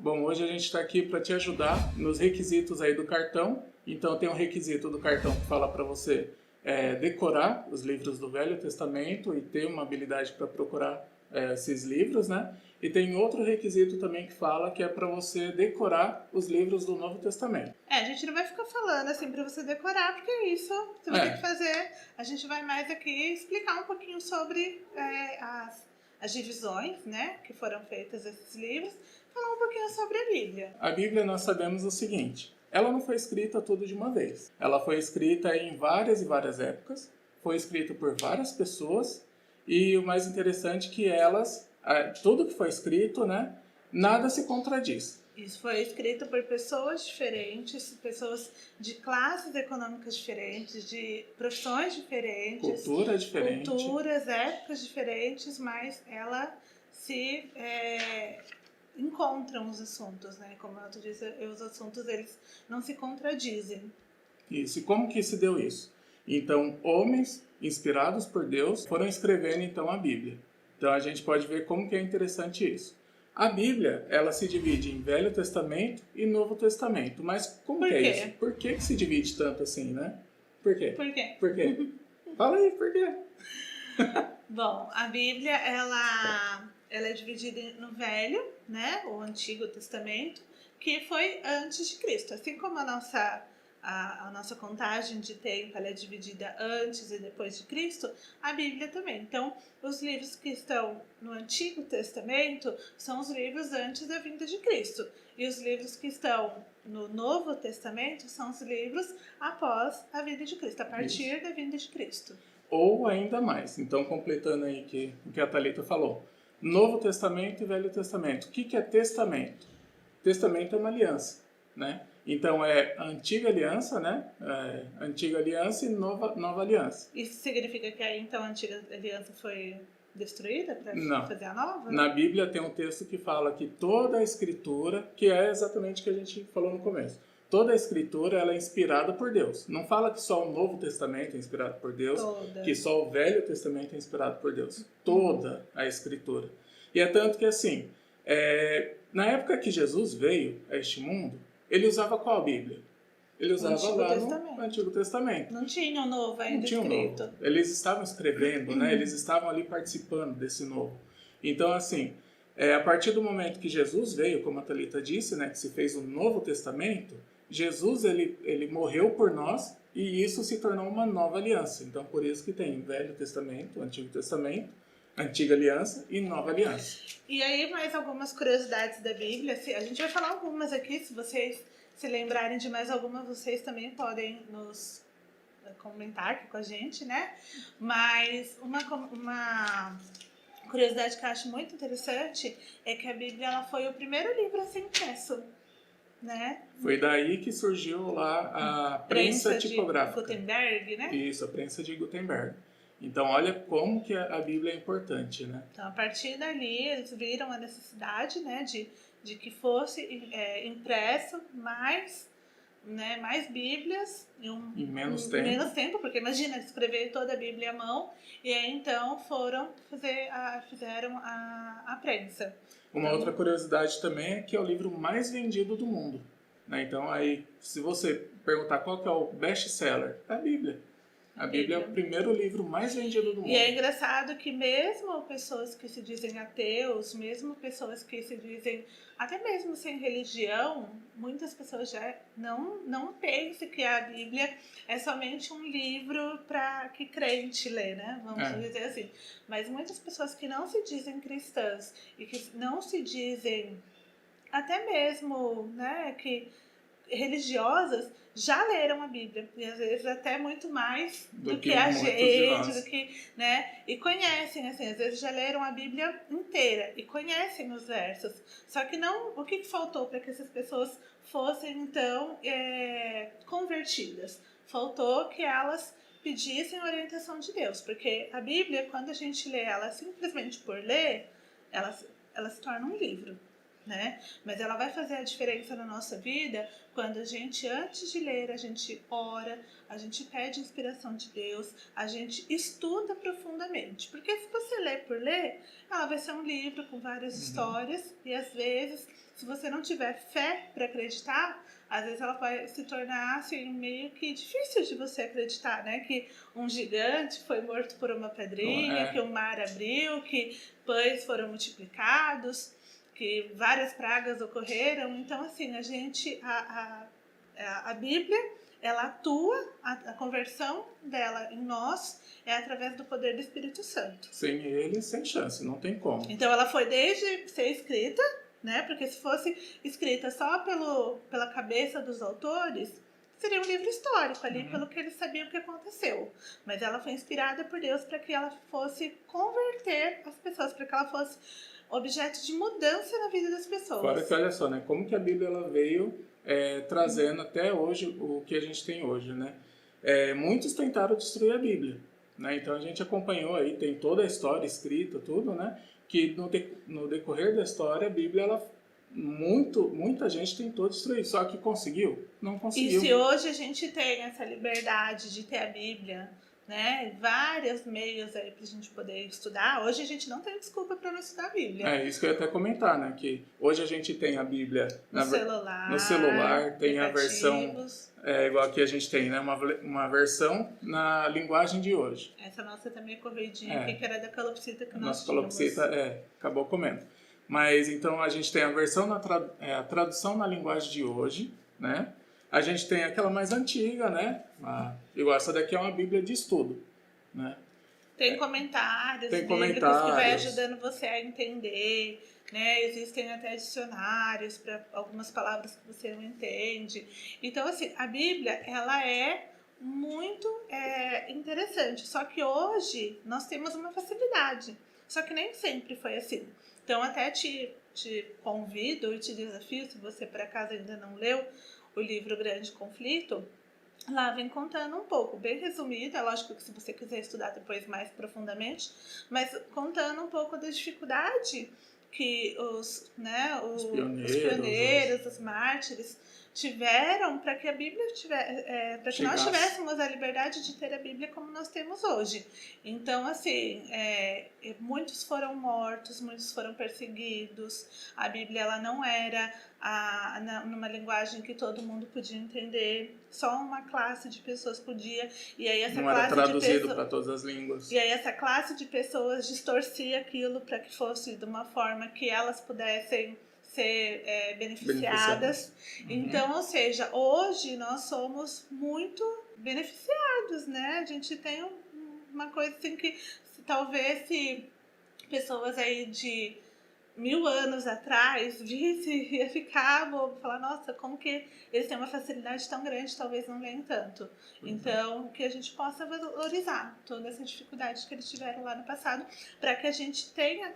Bom, hoje a gente está aqui para te ajudar nos requisitos aí do cartão. Então tem um requisito do cartão que fala para você decorar os livros do Velho Testamento e ter uma habilidade para procurar esses livros, né? E tem outro requisito também que fala que é para você decorar os livros do Novo Testamento. A gente não vai ficar falando assim para você decorar, porque isso você vai ter que fazer. A gente vai mais aqui explicar um pouquinho sobre as divisões, né, que foram feitas desses livros, falar um pouquinho sobre a Bíblia. A Bíblia, nós sabemos o seguinte: ela não foi escrita tudo de uma vez. Ela foi escrita em várias e várias épocas, foi escrita por várias pessoas, e o mais interessante é que tudo que foi escrito, né, nada se contradiz. Isso foi escrito por pessoas diferentes, pessoas de classes econômicas diferentes, de profissões diferentes, culturas, épocas diferentes, mas ela se encontram os assuntos, né? Como eu disse, os assuntos eles não se contradizem. Isso. E como que se deu isso? Então, homens inspirados por Deus foram escrevendo então a Bíblia. Então a gente pode ver como que é interessante isso. A Bíblia, ela se divide em Velho Testamento e Novo Testamento. Mas como que é isso? Por que se divide tanto assim, né? Por quê? Por quê? Por quê? Fala aí, por quê? Bom, a Bíblia, ela é dividida no Velho, né? O Antigo Testamento, que foi antes de Cristo. Assim como a nossa contagem de tempo ela é dividida antes e depois de Cristo, a Bíblia também. Então, os livros que estão no Antigo Testamento são os livros antes da vinda de Cristo. E os livros que estão no Novo Testamento são os livros após a vinda de Cristo, a partir da vinda de Cristo. Ou ainda mais. Então, completando aí o que a Thalita falou. Novo Testamento e Velho Testamento. O que é testamento? Testamento é uma aliança, né? Então é Antiga Aliança, né? Antiga Aliança e Nova Aliança. Isso significa que aí então a Antiga Aliança foi destruída para fazer a nova? Na Bíblia tem um texto que fala que toda a Escritura, que é exatamente o que a gente falou no começo, toda a Escritura ela é inspirada por Deus. Não fala que só o Novo Testamento é inspirado por Deus, que só o Velho Testamento é inspirado por Deus. Toda a Escritura. E é tanto que assim, na época que Jesus veio a este mundo, ele usava qual Bíblia? Ele usava lá no Antigo Testamento. Não tinha o Novo ainda escrito. Eles estavam escrevendo, né? Eles estavam ali participando desse Novo. Então, assim, a partir do momento que Jesus veio, como a Thalita disse, né? Que se fez o Novo Testamento, Jesus, ele morreu por nós e isso se tornou uma nova aliança. Então, por isso que tem Velho Testamento, Antigo Testamento, Antiga Aliança e Nova Aliança. E aí, mais algumas curiosidades da Bíblia. A gente vai falar algumas aqui, se vocês se lembrarem de mais alguma, vocês também podem nos comentar aqui com a gente, né? Mas uma curiosidade que eu acho muito interessante é que a Bíblia ela foi o primeiro livro a ser impresso, né? Foi daí que surgiu lá a prensa tipográfica. De Gutenberg, né? Isso, a prensa de Gutenberg. Então, olha como que a Bíblia é importante, né? Então, a partir dali, eles viram a necessidade, né, de que fosse impresso mais Bíblias em menos tempo, porque imagina escrever toda a Bíblia à mão, e aí então fizeram a prensa. Uma outra curiosidade também é que é o livro mais vendido do mundo, né? Então aí, se você perguntar qual que é o best-seller, é a Bíblia. A Bíblia é o primeiro livro mais vendido do mundo. E é engraçado que mesmo pessoas que se dizem ateus, mesmo pessoas que se dizem, até mesmo sem religião, muitas pessoas já não pensam que a Bíblia é somente um livro para que crente lê, né? Vamos dizer assim. Mas muitas pessoas que não se dizem cristãs e que não se dizem até mesmo, né, que religiosas já leram a Bíblia e às vezes até muito mais do que a gente, né? E conhecem, assim, às vezes já leram a Bíblia inteira e conhecem os versos. Só que não, o que faltou para que essas pessoas fossem então convertidas? Faltou que elas pedissem a orientação de Deus, porque a Bíblia, quando a gente lê ela simplesmente por ler, ela se torna um livro. né? Mas ela vai fazer a diferença na nossa vida quando a gente, antes de ler, a gente ora, a gente pede inspiração de Deus, a gente estuda profundamente. Porque se você lê por ler, ela vai ser um livro com várias histórias e às vezes, se você não tiver fé para acreditar, às vezes ela vai se tornar assim, meio que difícil de você acreditar, né? Que um gigante foi morto por uma pedrinha, que o mar abriu, que pães foram multiplicados, que várias pragas ocorreram. Então, assim, a gente, a Bíblia, ela atua, a conversão dela em nós é através do poder do Espírito Santo. Sem ele, sem chance, não tem como. Então, ela foi desde ser escrita, né? Porque se fosse escrita só pela cabeça dos autores, seria um livro histórico ali, pelo que eles sabiam que aconteceu. Mas ela foi inspirada por Deus para que ela fosse converter as pessoas, para que ela fosse objeto de mudança na vida das pessoas. Fora que, olha só, né? Como que a Bíblia ela veio trazendo até hoje o que a gente tem hoje, né? Muitos tentaram destruir a Bíblia, né? Então a gente acompanhou aí, tem toda a história escrita, tudo, né? Que no decorrer da história, a Bíblia, muita gente tentou destruir, só que conseguiu? Não conseguiu. E se hoje a gente tem essa liberdade de ter a Bíblia, né, vários meios aí pra gente poder estudar, hoje a gente não tem desculpa para não estudar a Bíblia. É isso que eu ia até comentar, né? Que hoje a gente tem a Bíblia no celular, tem a versão igual aqui a gente tem, né? Uma versão na linguagem de hoje. Essa nossa também é corridinha aqui, que era da calopsita que nós tínhamos. Calopsita, acabou comendo. Mas então a gente tem a versão, a tradução na linguagem de hoje, né? A gente tem aquela mais antiga, né? Igual essa daqui é uma Bíblia de estudo, né? Tem comentários tem bíblicos que vai ajudando você a entender, né? Existem até dicionários para algumas palavras que você não entende. Então, assim, a Bíblia, ela é muito interessante. Só que hoje nós temos uma facilidade. Só que nem sempre foi assim. Então, até te convido e te desafio, se você por acaso ainda não leu o livro Grande Conflito, lá vem contando um pouco, bem resumido, é lógico que se você quiser estudar depois mais profundamente, mas contando um pouco da dificuldade que os pioneiros, os mártires tiveram para que a Bíblia para que nós tivéssemos a liberdade de ter a Bíblia como nós temos hoje. Então, assim, muitos foram mortos, muitos foram perseguidos. A Bíblia ela não era numa linguagem que todo mundo podia entender, só uma classe de pessoas podia, e aí essa não classe era traduzido para todas as línguas. E aí essa classe de pessoas distorcia aquilo para que fosse de uma forma que elas pudessem ser beneficiadas. Então, ou seja, hoje nós somos muito beneficiados, né? A gente tem uma coisa assim que talvez se pessoas aí de 1000 anos atrás visse, ia ficar bobo, falar, nossa, como que eles têm uma facilidade tão grande, talvez não leiam tanto. Então, que a gente possa valorizar toda essa dificuldade que eles tiveram lá no passado, para que a gente tenha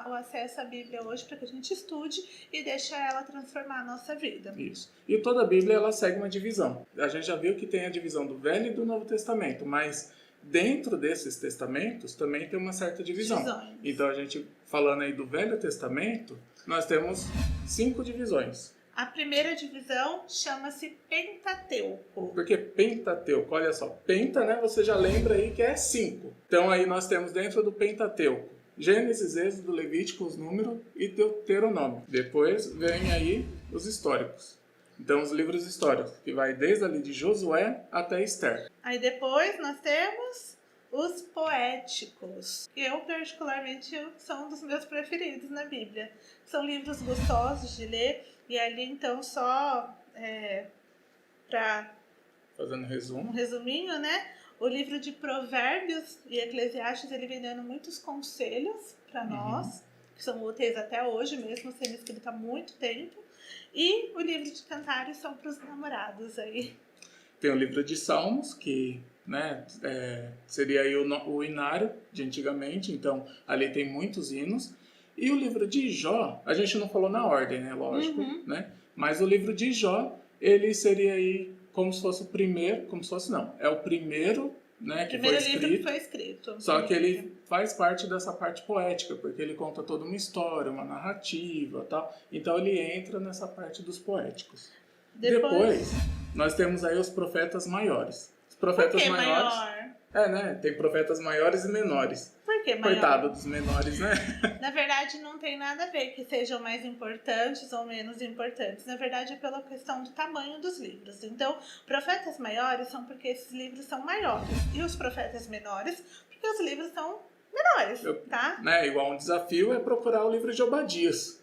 o acesso à Bíblia hoje, para que a gente estude e deixe ela transformar a nossa vida. Isso. E toda a Bíblia, ela segue uma divisão. A gente já viu que tem a divisão do Velho e do Novo Testamento, mas dentro desses testamentos também tem uma certa divisão. Então, a gente falando aí do Velho Testamento, nós temos 5 divisões. A primeira divisão chama-se Pentateuco. Por que Pentateuco? Olha só, Penta, né? Você já lembra aí que é 5. Então, aí nós temos dentro do Pentateuco Gênesis, Êxodo, Levítico, os Números e Deuteronômio. Depois vem aí os históricos. Então, os livros históricos, que vai desde ali de Josué até Esther. Aí depois nós temos os poéticos, que eu particularmente são um dos meus preferidos na Bíblia. São livros gostosos de ler, e ali então só para fazendo um resuminho, né? O livro de Provérbios e Eclesiastes, ele vem dando muitos conselhos para nós, que são úteis até hoje, mesmo sendo escrito há muito tempo. E o livro de Cantares são para os namorados aí. Tem o livro de Salmos, que seria aí o hinário de antigamente, então ali tem muitos hinos. E o livro de Jó, a gente não falou na ordem, né? Lógico, né? Mas o livro de Jó, ele seria aí como se fosse o primeiro, como se fosse não, é o primeiro né, que foi escrito. Livro que foi escrito. Só que ele faz parte dessa parte poética, porque ele conta toda uma história, uma narrativa, tal. Então ele entra nessa parte dos poéticos. Depois nós temos aí os profetas maiores. Os profetas Por que maiores. Maior? Né? Tem profetas maiores e menores. Por que maior? Coitado dos menores, né? Na verdade, não tem nada a ver que sejam mais importantes ou menos importantes. Na verdade, é pela questão do tamanho dos livros. Então, profetas maiores são porque esses livros são maiores. E os profetas menores, porque os livros são menores, tá? Igual um desafio é procurar o livro de Obadias.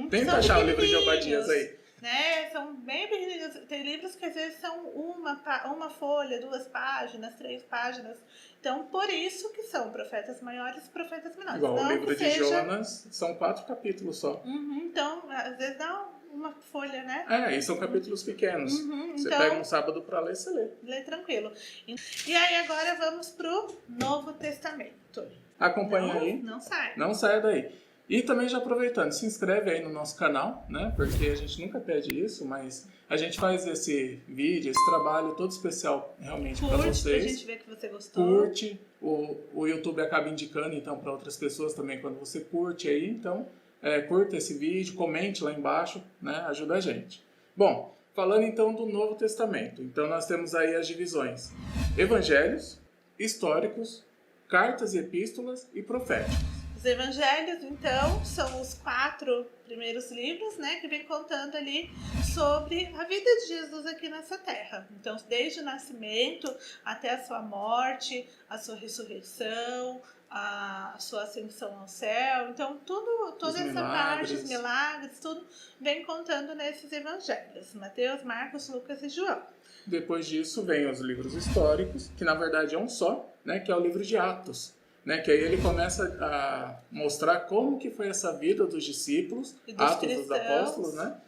Tenta São achar o livro de Obadias aí. Né? São bem pequenininhos. Tem livros que às vezes são uma folha, 2 páginas, 3 páginas. Então, por isso que são profetas maiores e profetas menores. Igual não o livro de Jonas, são 4 capítulos só. Então, às vezes dá uma folha, né? E são capítulos pequenos. Você então, pega um sábado para ler, você lê. Lê tranquilo. E aí, agora vamos pro Novo Testamento. Acompanha aí. Não sai. Não saia daí. E também já aproveitando, se inscreve aí no nosso canal, né? Porque a gente nunca pede isso, mas a gente faz esse vídeo, esse trabalho todo especial realmente para vocês. Pra gente ver que você gostou. Curte, o YouTube acaba indicando então para outras pessoas também quando você curte aí. Então, curta esse vídeo, comente lá embaixo, né? Ajuda a gente. Bom, falando então do Novo Testamento. Então nós temos aí as divisões: evangelhos, históricos, cartas e epístolas e proféticos. Os evangelhos, então, são os 4 primeiros livros, né, que vem contando ali sobre a vida de Jesus aqui nessa terra. Então, desde o nascimento até a sua morte, a sua ressurreição, a sua ascensão ao céu. Então, toda essa parte, os milagres, tudo vem contando nesses evangelhos. Mateus, Marcos, Lucas e João. Depois disso, vem os livros históricos, que na verdade é um só, né, que é o livro de Atos. Né, que aí ele começa a mostrar como que foi essa vida dos discípulos, Atos dos Apóstolos, né?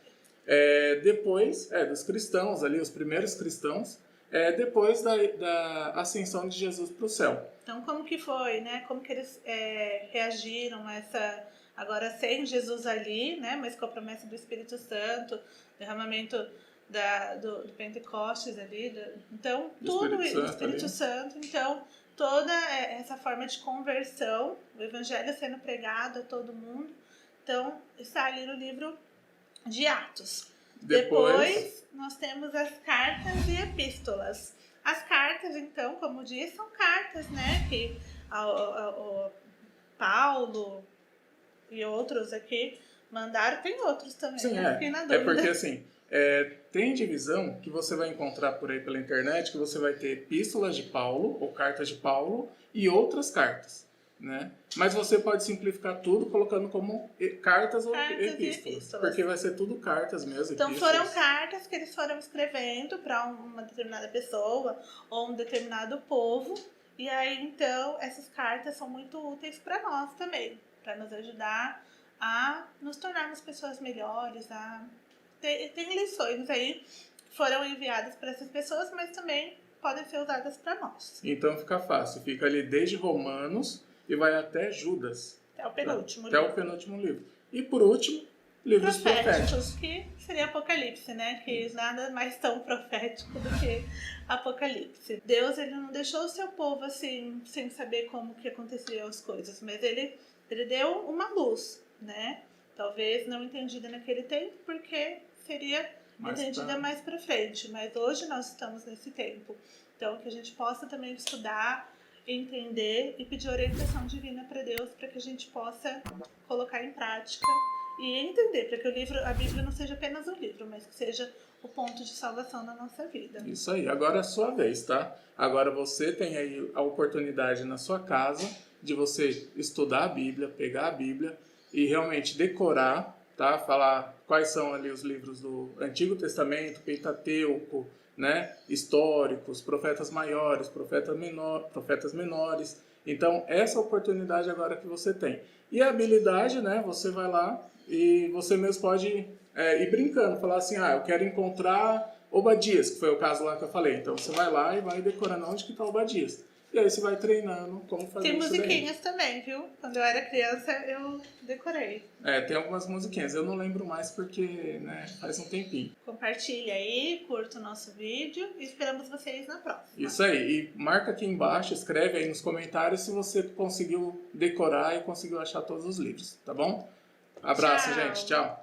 Depois, dos cristãos ali, os primeiros cristãos, depois da ascensão de Jesus para o céu. Então, como que foi, né? Como que eles reagiram a essa... Agora sem Jesus ali, né? Mas com a promessa do Espírito Santo, derramamento do Pentecostes ali. Então, tudo isso, do Espírito Santo. Então, toda essa forma de conversão, o evangelho sendo pregado a todo mundo. Então, está ali no livro de Atos. Depois nós temos as cartas e epístolas. As cartas, então, como disse, são cartas, né? Que o Paulo e outros aqui mandaram. Tem outros também, sim, né? Fiquei na dúvida. Porque assim... tem divisão que você vai encontrar por aí pela internet, que você vai ter epístolas de Paulo, ou cartas de Paulo, e outras cartas, né? Mas você pode simplificar tudo colocando como cartas ou epístolas, porque vai ser tudo cartas mesmo. Então foram cartas que eles foram escrevendo para uma determinada pessoa ou um determinado povo, e aí então essas cartas são muito úteis para nós também, para nos ajudar a nos tornarmos pessoas melhores, Tem lições aí que foram enviadas para essas pessoas, mas também podem ser usadas para nós. Então fica fácil, fica ali desde Romanos e vai até Judas. Até o penúltimo livro. Até o penúltimo livro. E por último, livros proféticos. Que seria Apocalipse, né? Que nada mais tão profético do que Apocalipse. Deus, ele não deixou o seu povo assim, sem saber como que aconteceriam as coisas, mas ele deu uma luz, né? Talvez não entendida naquele tempo, porque seria entendida mais para frente. Mas hoje nós estamos nesse tempo. Então, que a gente possa também estudar, entender e pedir orientação divina para Deus, para que a gente possa colocar em prática e entender, para que a Bíblia não seja apenas um livro, mas que seja o ponto de salvação na nossa vida. Isso aí. Agora é a sua vez, tá? Agora você tem aí a oportunidade na sua casa de você estudar a Bíblia, pegar a Bíblia e realmente decorar, tá? Falar quais são ali os livros do Antigo Testamento, Pentateuco, né? Históricos, profetas maiores, profetas menores. Então, essa oportunidade agora que você tem. E a habilidade, né? Você vai lá e você mesmo pode ir brincando, falar assim, eu quero encontrar Obadias, que foi o caso lá que eu falei. Então, você vai lá e vai decorando onde que está Obadias. E aí você vai treinando como fazer Tem isso daí. musiquinhas também, viu? Quando eu era criança, eu decorei. Tem algumas musiquinhas. Eu não lembro mais porque, né, faz um tempinho. Compartilha aí, curta o nosso vídeo e esperamos vocês na próxima. Isso aí. E marca aqui embaixo, escreve aí nos comentários se você conseguiu decorar e conseguiu achar todos os livros, tá bom? Abraço, Tchau. gente. Tchau.